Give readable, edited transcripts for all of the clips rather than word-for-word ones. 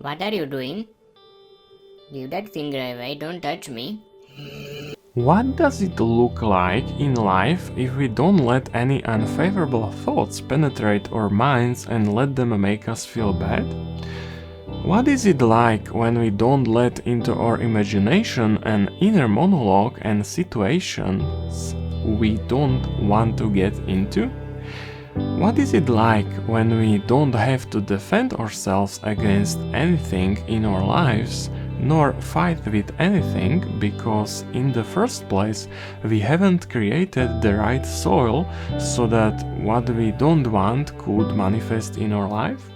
What are you doing? Leave that thing away, don't touch me. What does it look like in life if we don't let any unfavorable thoughts penetrate our minds and let them make us feel bad? What is it like when we don't let into our imagination an inner monologue and situations we don't want to get into? What is it like when we don't have to defend ourselves against anything in our lives, nor fight with anything, because in the first place we haven't created the right soil so that what we don't want could manifest in our life?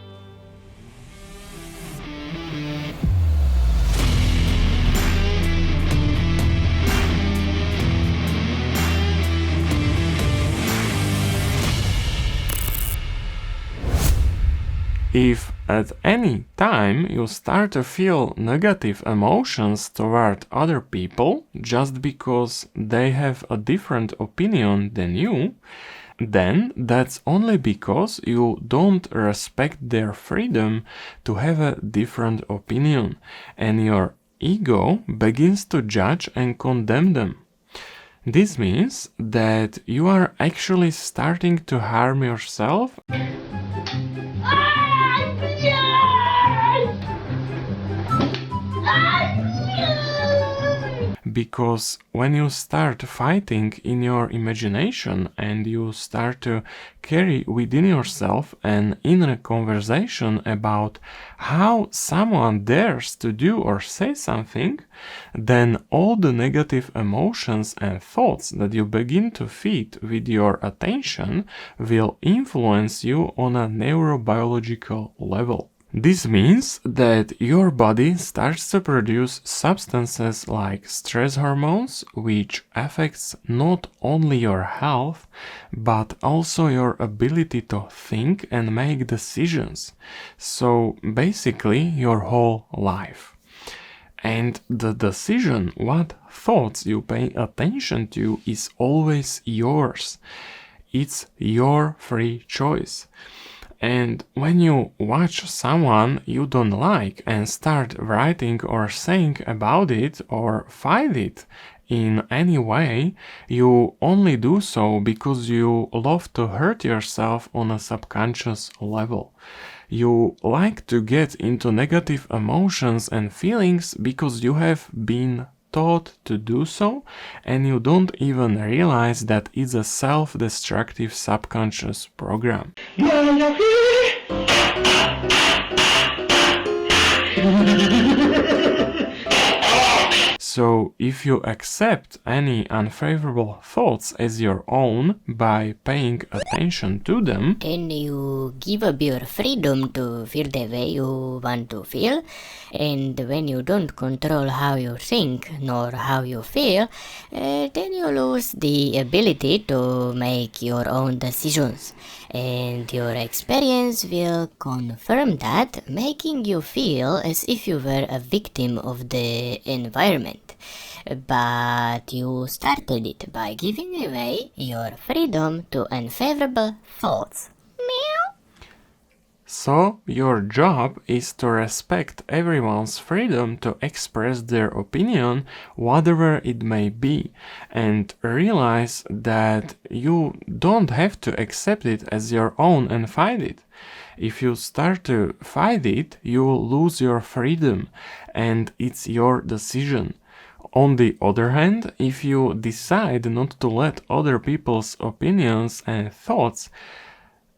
If at any time you start to feel negative emotions toward other people just because they have a different opinion than you, then that's only because you don't respect their freedom to have a different opinion, and your ego begins to judge and condemn them. This means that you are actually starting to harm yourself because when you start fighting in your imagination and you start to carry within yourself an inner conversation about how someone dares to do or say something, then all the negative emotions and thoughts that you begin to feed with your attention will influence you on a neurobiological level. This means that your body starts to produce substances like stress hormones, which affects not only your health, but also your ability to think and make decisions. So basically your whole life. And the decision what thoughts you pay attention to is always yours. It's your free choice. And when you watch someone you don't like and start writing or saying about it or fight it in any way, you only do so because you love to hurt yourself on a subconscious level. You like to get into negative emotions and feelings because you have been taught to do so, and you don't even realize that it's a self-destructive subconscious program. So, if you accept any unfavorable thoughts as your own by paying attention to them, Then you give up your freedom to feel the way you want to feel, and when you don't control how you think nor how you feel, then you lose the ability to make your own decisions, and your experience will confirm that, making you feel as if you were a victim of the environment. But you started it by giving away your freedom to unfavorable thoughts. so your job is to respect everyone's freedom to express their opinion, whatever it may be, and realize that you don't have to accept it as your own and fight it. If you start to fight it, you lose your freedom, and it's your decision. On the other hand, if you decide not to let other people's opinions and thoughts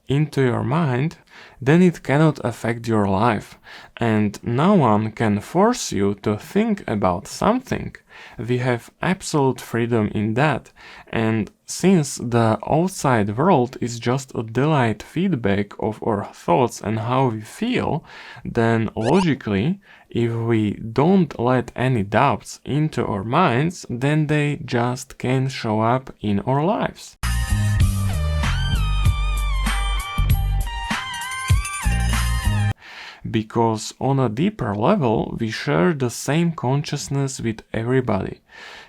into your mind, then it cannot affect your life, and no one can force you to think about something. We have absolute freedom in that, and since the outside world is just a delayed feedback of our thoughts and how we feel, then logically, if we don't let any doubts into our minds, then they just can't show up in our lives. Because on a deeper level we share the same consciousness with everybody.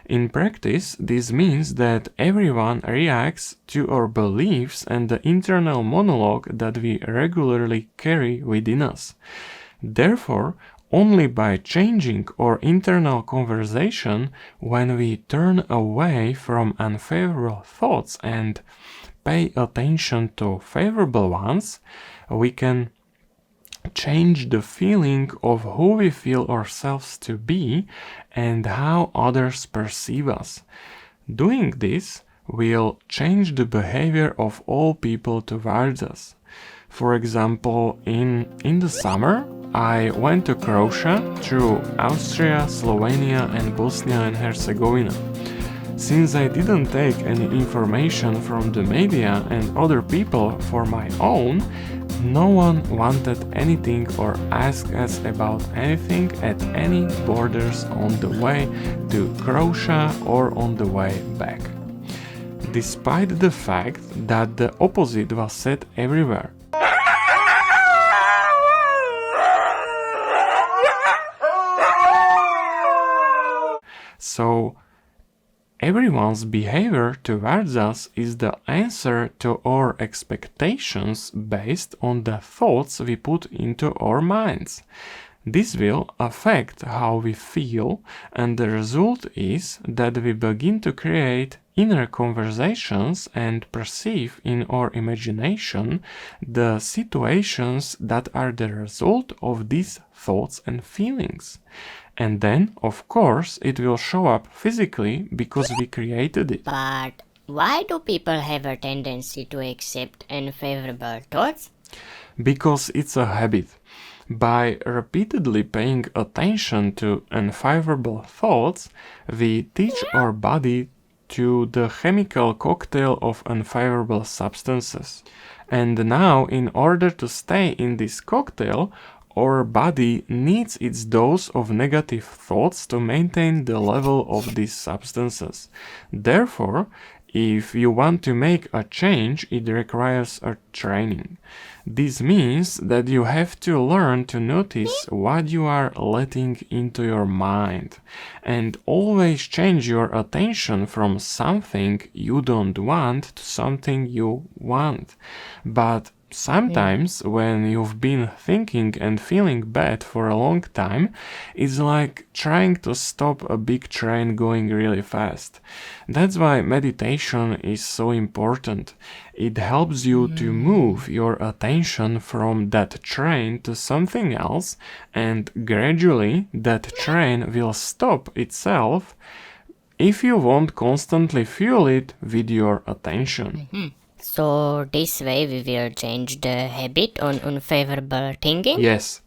In practice, this means that everyone reacts to our beliefs and the internal monologue that we regularly carry within us. Therefore, only by changing our internal conversation, when we turn away from unfavorable thoughts and pay attention to favorable ones, we can change the feeling of who we feel ourselves to be and how others perceive us. Doing this will change the behavior of all people towards us. For example, in the summer, I went to Croatia through Austria, Slovenia and Bosnia and Herzegovina. Since I didn't take any information from the media and other people for my own, no one wanted anything or asked us about anything at any borders on the way to Croatia or on the way back. Despite the fact that the opposite was said everywhere. So, everyone's behavior towards us is the answer to our expectations based on the thoughts we put into our minds. This will affect how we feel, and the result is that we begin to create inner conversations and perceive in our imagination the situations that are the result of these thoughts and feelings. And then, of course, it will show up physically because we created it. But why do people have a tendency to accept unfavorable thoughts? Because it's a habit. By repeatedly paying attention to unfavorable thoughts, we teach our body to the chemical cocktail of unfavorable substances. And now, in order to stay in this cocktail, our body needs its dose of negative thoughts to maintain the level of these substances. Therefore, if you want to make a change, it requires a training. This means that you have to learn to notice what you are letting into your mind and always change your attention from something you don't want to something you want. But sometimes when you've been thinking and feeling bad for a long time, it's like trying to stop a big train going really fast. That's why meditation is so important. It helps you to move your attention from that train to something else, and gradually that train will stop itself if you won't constantly fuel it with your attention. So this way we will change the habit on unfavorable thinking? Yes.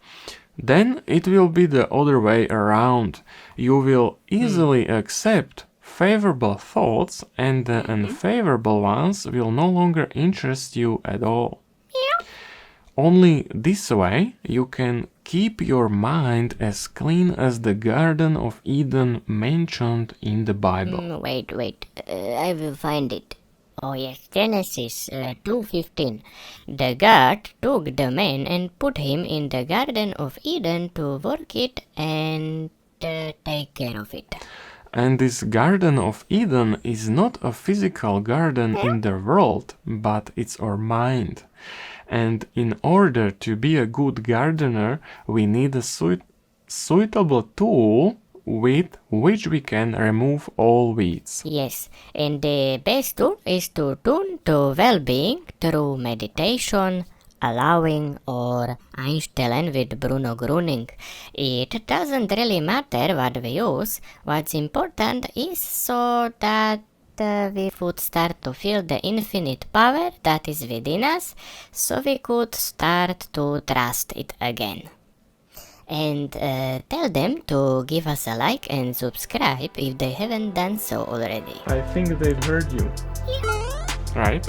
Then it will be the other way around. You will easily accept favorable thoughts and the unfavorable ones will no longer interest you at all. Only this way you can keep your mind as clean as the Garden of Eden mentioned in the Bible. Wait, I will find it. Oh yes, Genesis 2:15. The God took the man and put him in the Garden of Eden to work it and take care of it. And this Garden of Eden is not a physical garden in the world, but it's our mind. And in order to be a good gardener, we need a suitable tool with which we can remove all weeds. Yes, and the best tool is to tune to well-being through meditation, allowing, or einstellen with Bruno Gruning. It doesn't really matter what we use. What's important is so that we would start to feel the infinite power that is within us, so we could start to trust it again. And tell them to give us a like and subscribe if they haven't done so already. I think they've heard you. Right?